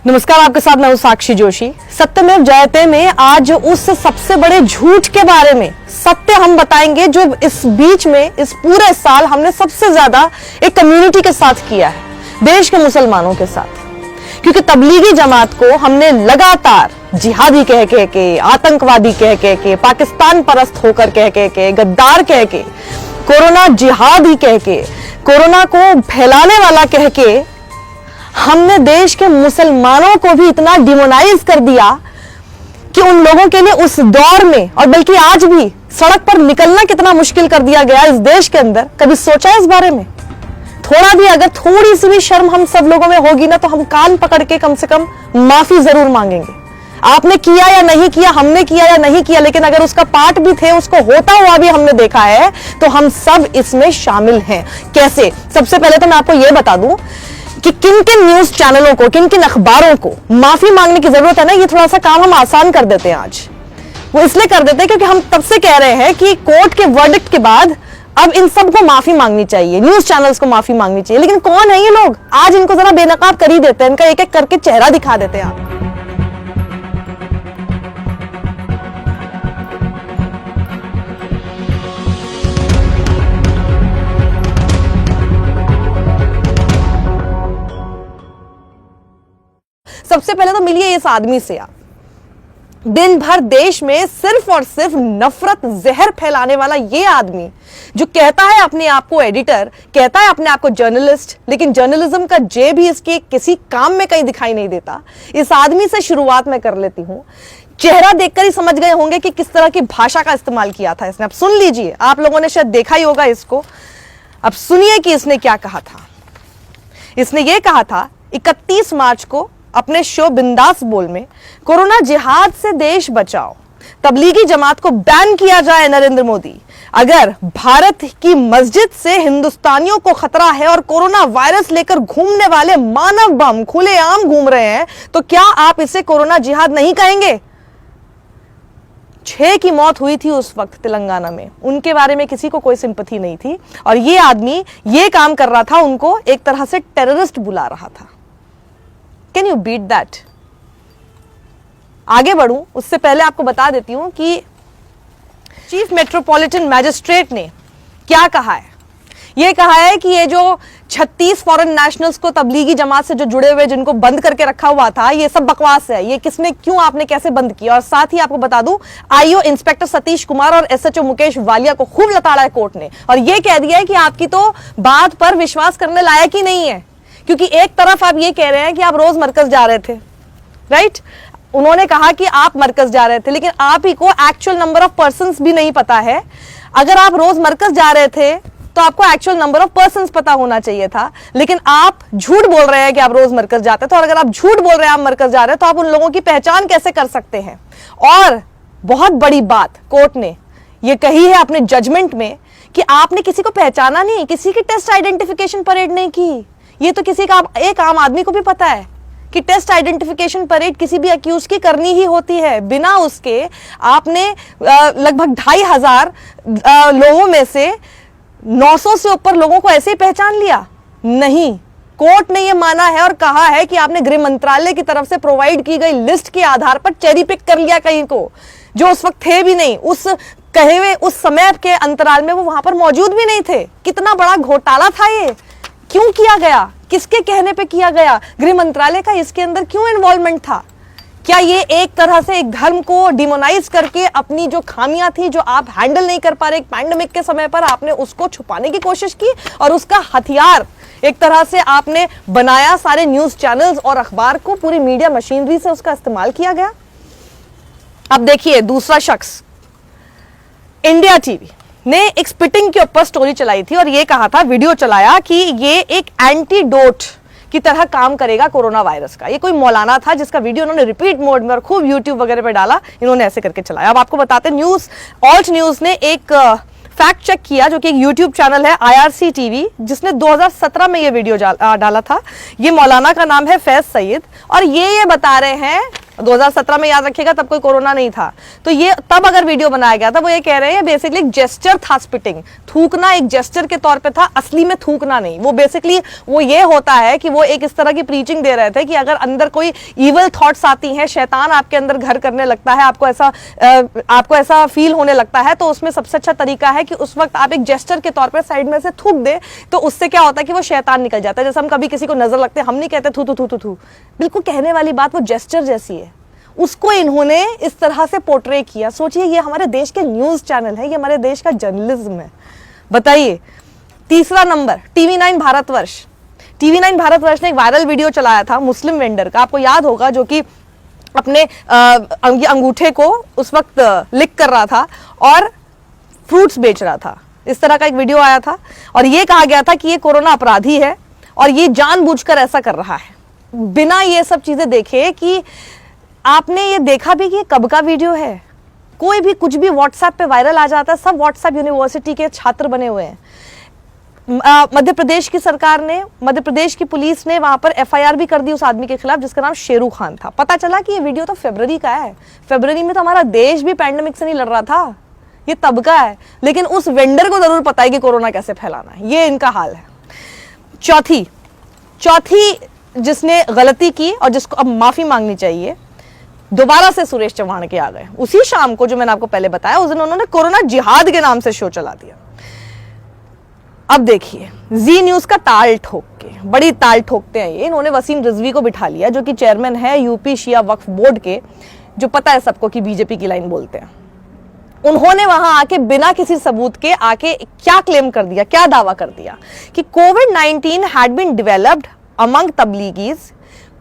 नमस्कार, आपके साथ मैं हूं साक्षी जोशी। सत्यमेव जयते में आज उस सबसे बड़े झूठ के बारे में सत्य हम बताएंगे जो इस बीच में इस पूरे साल हमने सबसे ज्यादा एक कम्युनिटी के साथ किया है, देश के मुसलमानों के साथ। क्योंकि तबलीगी जमात को हमने लगातार जिहादी कह के, आतंकवादी कह के, पाकिस्तान परस्त होकर कह के, गद्दार कह के, कोरोना जिहादी कह के, कोरोना को फैलाने वाला कह के हमने देश के मुसलमानों को भी इतना डिमोनाइज कर दिया कि उन लोगों के लिए उस दौर में और बल्कि आज भी सड़क पर निकलना कितना मुश्किल कर दिया गया इस देश के अंदर। कभी सोचा इस बारे में? थोड़ा भी अगर थोड़ी सी भी शर्म हम सब लोगों में होगी ना तो हम कान पकड़ के कम से कम माफी जरूर मांगेंगे। आपने किया या नहीं किया, हमने किया या नहीं किया, लेकिन अगर उसका पार्ट भी थे, उसको होता हुआ भी हमने देखा है, तो हम सब इसमें शामिल हैं। कैसे? सबसे पहले तो मैं आपको यह बता दूं कि किन किन न्यूज चैनलों को, किन किन अखबारों को माफी मांगने की जरूरत है ना। ये थोड़ा सा काम हम आसान कर देते हैं आज। वो इसलिए कर देते हैं क्योंकि हम तब से कह रहे हैं कि कोर्ट के वर्डिक्ट के बाद अब इन सबको माफी मांगनी चाहिए, न्यूज चैनल्स को माफी मांगनी चाहिए। लेकिन कौन है ये लोग? आज इनको जरा बेनकाब कर ही देते हैं, इनका एक एक करके चेहरा दिखा देते हैं आप। सबसे पहले तो मिलिए इस आदमी से आप। दिन भर देश में सिर्फ और सिर्फ नफरत जहर फैलाने वाला ये आदमी जो कहता है अपने आप को एडिटर, कहता है अपने आप को जर्नलिस्ट, लेकिन जर्नलिज्म का जे भी इसके किसी काम में कहीं दिखाई नहीं देता। इस आदमी से शुरुआत मैं कर लेती हूं। चेहरा देखकर ही समझ गए होंगे कि किस तरह की भाषा का इस्तेमाल किया था इसने। अब सुन लीजिए, आप लोगों ने शायद देखा ही होगा इसको। अब सुनिए कि इसने क्या कहा था। इसने ये कहा था 31 मार्च को अपने शो बिंदास बोल में, कोरोना जिहाद से देश बचाओ, तबलीगी जमात को बैन किया जाए नरेंद्र मोदी। अगर भारत की मस्जिद से हिंदुस्तानियों को खतरा है और कोरोना वायरस लेकर घूमने वाले मानव बम खुलेआम घूम रहे हैं, तो क्या आप इसे कोरोना जिहाद नहीं कहेंगे? 6 की मौत हुई थी उस वक्त तेलंगाना में। उनके बारे में किसी को कोई सिंपैथी नहीं थी और ये आदमी ये काम कर रहा था, उनको एक तरह से टेररिस्ट बुला रहा था। Can you beat that? आगे बढ़ूं उससे पहले आपको बता देती हूं कि चीफ मेट्रोपॉलिटन मैजिस्ट्रेट ने क्या कहा है। यह कहा है कि ये जो 36 फॉरेन नेशनल्स को तबलीगी जमात से जो जुड़े हुए, जिनको बंद करके रखा हुआ था, ये सब बकवास है। ये किसने, क्यों, आपने कैसे बंद किया? और साथ ही आपको बता दूं, आईओ इंस्पेक्टर सतीश कुमार और एसएचओ मुकेश वालिया को खूब लताड़ा है कोर्ट ने और यह कह दिया है कि आपकी तो बात पर विश्वास करने लायक ही नहीं है। क्योंकि एक तरफ आप ये कह रहे हैं कि आप रोज मरकज जा रहे थे, राइट? उन्होंने कहा कि आप मरकज जा रहे थे, लेकिन आप ही को एक्चुअल नंबर ऑफ पर्सन्स भी नहीं पता है। अगर आप रोज मरकज जा रहे थे तो आपको एक्चुअल नंबर ऑफ पर्सन्स पता होना चाहिए था, लेकिन आप झूठ बोल रहे हैं कि आप रोज मरकज जाते थे। और अगर आप झूठ बोल रहे हैं आप मरकज जा रहे हैं, तो आप उन लोगों की पहचान कैसे कर सकते हैं? और बहुत बड़ी बात कोर्ट ने यह कही है अपने जजमेंट में कि आपने किसी को पहचाना नहीं, किसी की टेस्ट आइडेंटिफिकेशन परेड नहीं की। ये तो किसी का, एक आम आदमी को भी पता है कि टेस्ट आइडेंटिफिकेशन परेड किसी भी अक्यूज की करनी ही होती है। बिना उसके आपने लगभग 2500 लोगों में से 900 से ऊपर लोगों को ऐसे ही पहचान लिया? नहीं, कोर्ट ने यह माना है और कहा है कि आपने गृह मंत्रालय की तरफ से प्रोवाइड की गई लिस्ट के आधार पर चेरी पिक कर लिया कहीं को, जो उस वक्त थे भी नहीं। उस कहे हुए उस समय के अंतराल में वो वहां पर मौजूद भी नहीं थे। कितना बड़ा घोटाला था ये! क्यों किया गया? किसके कहने पे किया गया? गृह मंत्रालय का इसके अंदर क्यों इन्वॉल्वमेंट था? क्या ये एक तरह से एक धर्म को डिमोनाइज करके अपनी जो खामियां थी, जो आप हैंडल नहीं कर पा रहे एक पैंडेमिक के समय पर, आपने उसको छुपाने की कोशिश की और उसका हथियार एक तरह से आपने बनाया? सारे न्यूज चैनल्स और अखबार को, पूरी मीडिया मशीनरी से उसका इस्तेमाल किया गया। अब देखिए दूसरा शख्स, इंडिया टीवी ने एक स्पिटिंग के ऊपर स्टोरी चलाई थी और यह कहा था, वीडियो चलाया कि ये एक एंटीडोट की तरह काम करेगा कोरोना वायरस का। ये कोई मौलाना था जिसका वीडियो उन्होंने रिपीट मोड में और खूब यूट्यूब वगैरह पे डाला। इन्होंने ऐसे करके चलाया। अब आपको बताते हैं, ऑल्ट न्यूज ने एक फैक्ट चेक किया, जो कि एक यूट्यूब चैनल है IRC TV, जिसने 2017 में ये वीडियो डाला था। ये मौलाना का नाम है फैज सईद और ये बता रहे हैं 2017 में याद रखिएगा, तब कोई कोरोना नहीं था। तो ये तब अगर वीडियो बनाया गया था, वो ये कह रहे हैं बेसिकली जेस्चर था स्पिटिंग, थूकना एक जेस्चर के तौर पे था, असली में थूकना नहीं। वो बेसिकली वो ये होता है कि वो एक इस तरह की प्रीचिंग दे रहे थे कि अगर अंदर कोई इवल थॉट्स आती हैं, शैतान आपके अंदर घर करने लगता है, आपको ऐसा फील होने लगता है, तो उसमें सबसे अच्छा तरीका है कि उस वक्त आप एक जेस्चर के तौर पर साइड में से थूक दे, तो उससे क्या होता है कि वो शैतान निकल जाता है। जैसे हम कभी किसी को नजर लगते हैं, हम नहीं कहते थू थू थू थू थू, बिल्कुल कहने वाली बात वो जेस्चर जैसी है, उसको इन्होंने इस तरह से पोर्ट्रे किया। सोचिए, ये हमारे देश के न्यूज चैनल है, ये हमारे देश का जर्नलिज्म है। बताइए, तीसरा number TV9 Bharatvarsh. TV9 Bharatvarsh ने एक वायरल वीडियो चलाया था मुस्लिम वेंडर का, आपको याद होगा, जो कि अपने अंगूठे को उस वक्त लिक कर रहा था और फ्रूट्स बेच रहा था। इस तरह का एक वीडियो आया था और ये कहा गया था कि ये कोरोना अपराधी है और ये जानबूझकर ऐसा कर रहा है, बिना ये सब चीजें देखे कि आपने ये देखा भी कि ये कब का वीडियो है। कोई भी कुछ भी व्हाट्सएप पे वायरल आ जाता है, सब व्हाट्सएप यूनिवर्सिटी के छात्र बने हुए हैं। मध्य प्रदेश की सरकार ने, मध्य प्रदेश की पुलिस ने वहां पर FIR भी कर दी उस आदमी के खिलाफ जिसका नाम शेरू खान था। पता चला कि ये वीडियो तो फरवरी का है। फरवरी में तो हमारा देश भी पैंडेमिक से नहीं लड़ रहा था, ये तब का है, लेकिन उस वेंडर को जरूर पता है कि कोरोना कैसे फैलाना है। ये इनका हाल है। चौथी जिसने गलती की और जिसको अब माफी मांगनी चाहिए, दोबारा से सुरेश चौहान के आ गए। उसी शाम को जो मैंने आपको पहले बताया, उस दिन उन्होंने कोरोना जिहाद के नाम से शो चला दिया। अब देखिए, जी न्यूज का ताल ठोक के, बड़ी ताल ठोकते हैं ये। इन्होंने वसीम रिजवी को बिठा लिया, जो कि चेयरमैन है यूपी शिया वक्फ बोर्ड के, जो पता है सबको कि बीजेपी की लाइन बोलते हैं। उन्होंने वहां आके बिना किसी सबूत के आके क्या क्लेम कर दिया, क्या दावा कर दिया कि कोविड-19 हैड बीन डेवलप्ड अमंग तबलीगीज।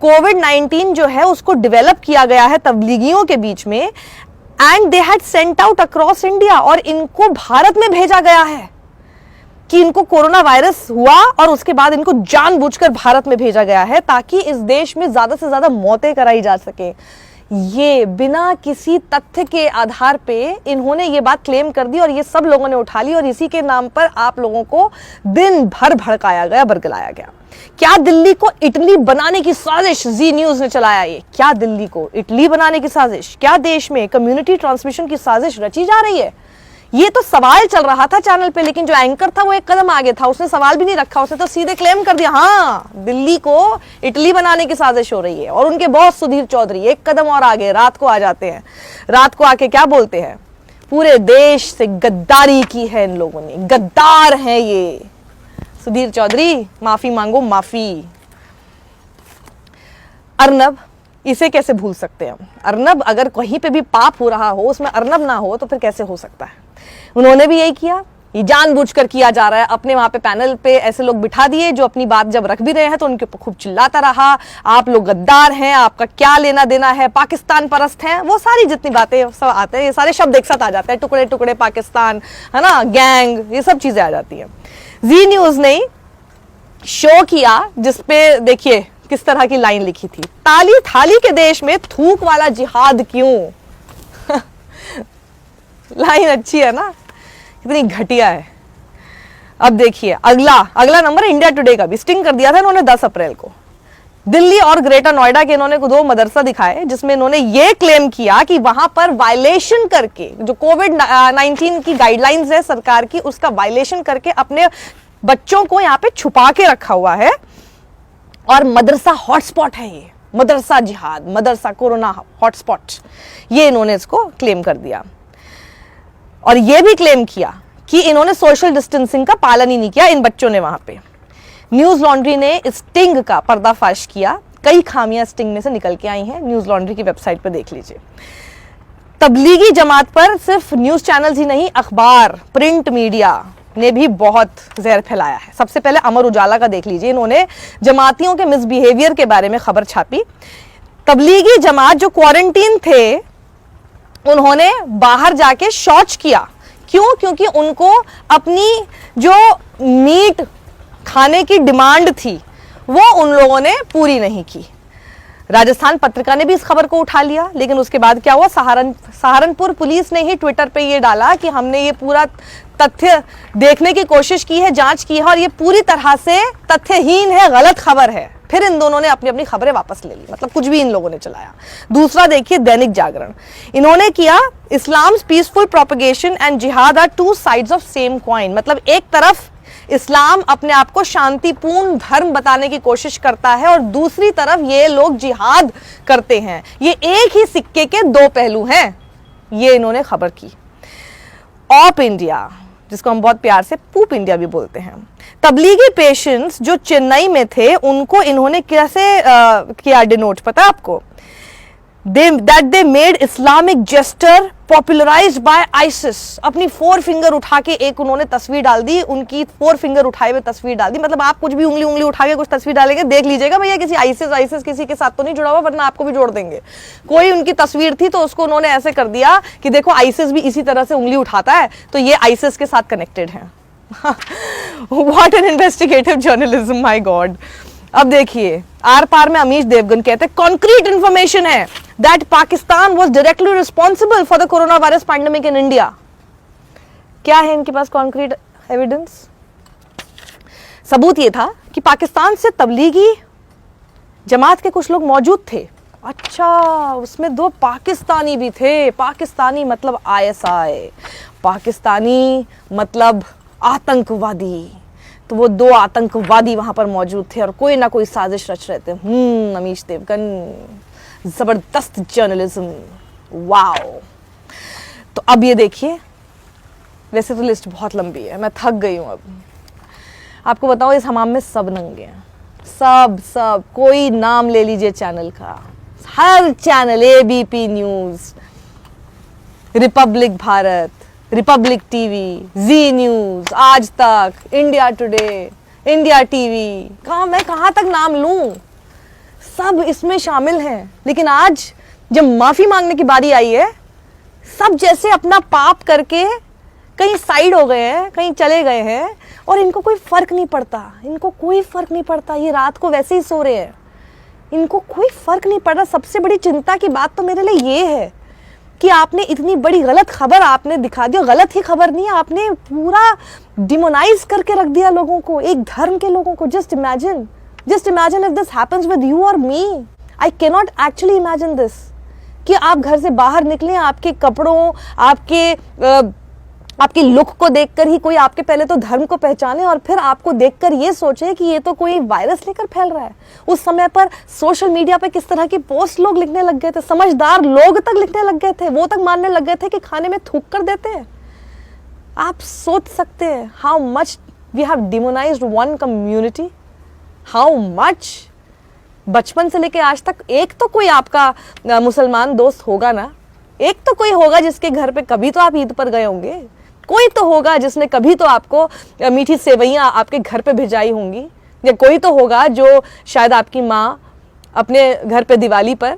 कोविड-19 जो है उसको डेवलप किया गया है तबलीगियों के बीच में, and they had sent out across India, और इनको भारत में भेजा गया है कि इनको कोरोना वायरस हुआ और उसके बाद इनको जानबूझकर भारत में भेजा गया है ताकि इस देश में ज्यादा से ज्यादा मौतें कराई जा सके। ये बिना किसी तथ्य के आधार पे इन्होंने ये बात क्लेम कर दी और ये सब लोगों ने उठा ली, और इसी के नाम पर आप लोगों को दिन भर भड़काया गया, बरगलाया गया। क्या दिल्ली को इटली बनाने की साजिश जी न्यूज ने चलाया? ये क्या दिल्ली को इटली बनाने की साजिश? क्या देश में कम्युनिटी ट्रांसमिशन की साजिश रची जा रही है? ये तो सवाल चल रहा था चैनल पे, लेकिन जो एंकर था वो एक कदम आगे था, उसने सवाल भी नहीं रखा, उसने तो सीधे क्लेम कर दिया, हाँ दिल्ली को इटली बनाने की साजिश हो रही है। और उनके बॉस सुधीर चौधरी एक कदम और आगे रात को आ जाते हैं। रात को आके क्या बोलते हैं? पूरे देश से गद्दारी की है इन लोगों ने, गद्दार हैं ये। सुधीर चौधरी, माफी मांगो, माफी। अर्नब, इसे कैसे भूल सकते हैं हम? अर्नब, अगर कहीं पे भी पाप हो रहा हो उसमें अर्नब ना हो तो फिर कैसे हो सकता है? उन्होंने भी यही किया, ये जानबूझकर किया जा रहा है। अपने वहां पे पैनल पे ऐसे लोग बिठा दिए जो अपनी बात जब रख भी रहे हैं तो उनके ऊपर खूब चिल्लाता रहा, आप लोग गद्दार हैं, आपका क्या लेना देना है, पाकिस्तान परस्त हैं, वो सारी जितनी बातें सब आते हैं, ये सारे शब्द एक साथ आ जाते हैं, टुकड़े टुकड़े पाकिस्तान, है ना, गैंग, ये सब चीजें आ जाती है। जी न्यूज ने शो किया जिसपे देखिए किस तरह की लाइन लिखी थी, ताली थाली के देश में थूक वाला जिहाद क्यों? लाइन अच्छी है ना, कितनी घटिया है। अब देखिए अगला नंबर इंडिया टुडे का भी स्टिंग कर दिया था इन्होंने 10 अप्रैल को। दिल्ली और ग्रेटर नोएडा के इन्होंने 2 मदरसा दिखाए जिसमें इन्होंने ये क्लेम किया कि वहां पर वायलेशन करके, जो कोविड-19 की गाइडलाइंस है सरकार की, उसका वायलेशन करके अपने बच्चों को यहाँ पे छुपा के रखा हुआ है और मदरसा हॉटस्पॉट है ये, मदरसा जिहाद, मदरसा कोरोना हॉटस्पॉट, ये इन्होंने इसको क्लेम कर दिया। और ये भी क्लेम किया कि इन्होंने सोशल डिस्टेंसिंग का पालन ही नहीं किया इन बच्चों ने वहां पे। न्यूज लॉन्ड्री ने स्टिंग का पर्दाफाश किया, कई खामियां स्टिंग में से निकल के आई हैं, न्यूज लॉन्ड्री की वेबसाइट पर देख लीजिए। तबलीगी जमात पर सिर्फ न्यूज चैनल्स ही नहीं, अखबार, प्रिंट मीडिया ने भी बहुत जहर फैलाया है। सबसे पहले अमर उजाला का देख लीजिए, इन्होंने जमातियों के मिसबिहेवियर के बारे में खबर छापी। तबलीगी जमात जो क्वारंटीन थे उन्होंने बाहर जाके शौच किया, क्यों? क्योंकि उनको अपनी जो मीट खाने की डिमांड थी वो उन लोगों ने पूरी नहीं की। राजस्थान पत्रिका ने भी इस खबर को उठा लिया, लेकिन उसके बाद क्या हुआ, सहारनपुर पुलिस ने ही ट्विटर पे ये डाला कि हमने ये पूरा तथ्य देखने की कोशिश की है, जांच की है और ये पूरी तरह से तथ्यहीन है, गलत खबर है। फिर इन दोनों ने अपनी अपनी खबरें वापस ले ली, मतलब कुछ भी इन लोगों ने चलाया। दूसरा देखिए दैनिक जागरण, इन्होंने किया इस्लाम्स पीसफुल प्रोपगेशन एंड जिहाद are two sides of same coin, मतलब एक तरफ इस्लाम अपने आप को शांतिपूर्ण धर्म बताने की कोशिश करता है और दूसरी तरफ ये लोग जिहाद करते हैं, ये एक ही सिक्के के दो पहलू हैं, ये इन्होंने खबर की। ऑप इंडिया, जिसको हम बहुत प्यार से पूप इंडिया भी बोलते हैं, तबलीगी पेशेंट्स जो चेन्नई में थे उनको इन्होंने कैसे किया डिनोट पता है आपको? that they made Islamic gesture popularized by ISIS। अपनी 4 फिंगर उठा के एक उन्होंने तस्वीर डाल दी, उनकी 4 फिंगर उठाए हुए तस्वीर डाल दी, मतलब आप कुछ भी उंगली उठा के कुछ तस्वीर डालेंगे, देख लीजिएगा भैया किसी आईसिस किसी के साथ तो नहीं जुड़ा हुआ, वरना आपको भी जोड़ देंगे। कोई उनकी तस्वीर थी तो उसको उन्होंने ऐसे कर दिया कि देखो आईसिस भी इसी तरह से उंगली उठाता है, तो ये आईसिस के साथ कनेक्टेड है। What an investigative journalism, my God। अब देखिए आर पार में अमीश देवगन कहते हैं कॉन्क्रीट इंफॉर्मेशन है that Pakistan was directly responsible for the corona virus pandemic in India. क्या है इनके पास कॉन्क्रीट एविडेंस? सबूत ये था कि पाकिस्तान से तबलीगी जमात के कुछ लोग मौजूद थे। अच्छा, उसमें 2 पाकिस्तानी भी थे। पाकिस्तानी मतलब ISI, पाकिस्तानी मतलब आतंकवादी, तो वो 2 आतंकवादी वहां पर मौजूद थे और कोई ना कोई साजिश रच रहे थे। अमीश देवगन, जबरदस्त जर्नलिज्म, वाओ। तो अब ये देखिए, वैसे तो लिस्ट बहुत लंबी है, मैं थक गई हूं। अब आपको बताऊं इस हमाम में सब नंगे हैं, सब कोई नाम ले लीजिए चैनल का, हर channel, ABP news, Republic Bharat, Republic TV, Zee news, Aaj Tak, India today, India TV, मैं कहाँ तक नाम लूं, सब इसमें शामिल हैं। लेकिन आज जब माफी मांगने की बारी आई है, सब जैसे अपना पाप करके कहीं साइड हो गए हैं, कहीं चले गए हैं और इनको कोई फर्क नहीं पड़ता। ये रात को वैसे ही सो रहे हैं, इनको कोई फर्क नहीं पड़ रहा। सबसे बड़ी चिंता की बात तो मेरे लिए ये है कि आपने इतनी बड़ी गलत खबर आपने दिखा दी। गलत ही खबर नहीं है, आपने पूरा डिमोनाइज करके रख दिया लोगों को, एक धर्म के लोगों को। Just imagine if this happens with you और me. I cannot actually imagine this कि आप घर से बाहर निकले, आपके कपड़ों, आपकी लुक को देखकर ही कोई आपके पहले तो धर्म को पहचाने और फिर आपको देखकर ये सोचे कि ये तो कोई वायरस लेकर फैल रहा है। उस समय पर सोशल मीडिया पे किस तरह की पोस्ट लोग लिखने लग गए थे, समझदार लोग तक लिखने लग गए थे, वो तक मानने लग गए थे कि खाने में थूक कर देते हैं। आप सोच सकते हैं how much we have demonized one community, how much. बचपन से लेके आज तक एक तो कोई आपका मुसलमान दोस्त होगा ना, एक तो कोई होगा जिसके घर पे कभी तो आप ईद पर गए होंगे, कोई तो होगा जिसने कभी तो आपको मीठी सेवइयां आपके घर पे भिजाई होंगी, या कोई तो होगा जो शायद आपकी माँ अपने घर पे दिवाली पर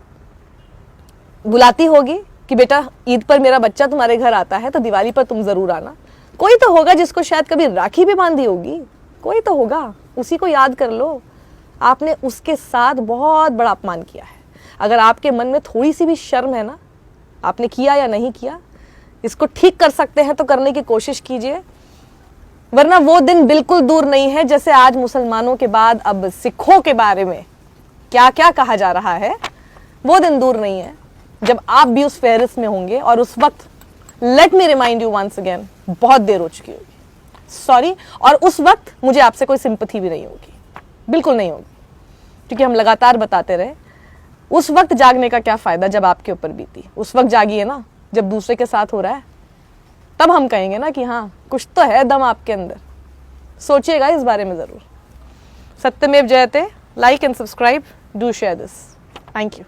बुलाती होगी कि बेटा ईद पर मेरा बच्चा तुम्हारे घर आता है तो दिवाली पर तुम जरूर आना। कोई तो होगा जिसको शायद कभी राखी भी बांधी होगी, कोई तो होगा, उसी को याद कर लो। आपने उसके साथ बहुत बड़ा अपमान किया है। अगर आपके मन में थोड़ी सी भी शर्म है ना, आपने किया या नहीं किया, इसको ठीक कर सकते हैं तो करने की कोशिश कीजिए, वरना वो दिन बिल्कुल दूर नहीं है। जैसे आज मुसलमानों के बाद अब सिखों के बारे में क्या क्या कहा जा रहा है, वो दिन दूर नहीं है जब आप भी उस फेहरिस्त में होंगे। और उस वक्त let me remind you once again, बहुत देर हो चुकी होगी, सॉरी। और उस वक्त मुझे आपसे कोई सिंपैथी भी नहीं होगी, बिल्कुल नहीं होगी, क्योंकि हम लगातार बताते रहे उस वक्त जागने का क्या फायदा जब आपके ऊपर बीती। उस वक्त जागिए ना जब दूसरे के साथ हो रहा है, तब हम कहेंगे ना कि हाँ कुछ तो है दम आपके अंदर। सोचिएगा इस बारे में जरूर। सत्यमेव जयते। Like and subscribe, do share this. Thank you.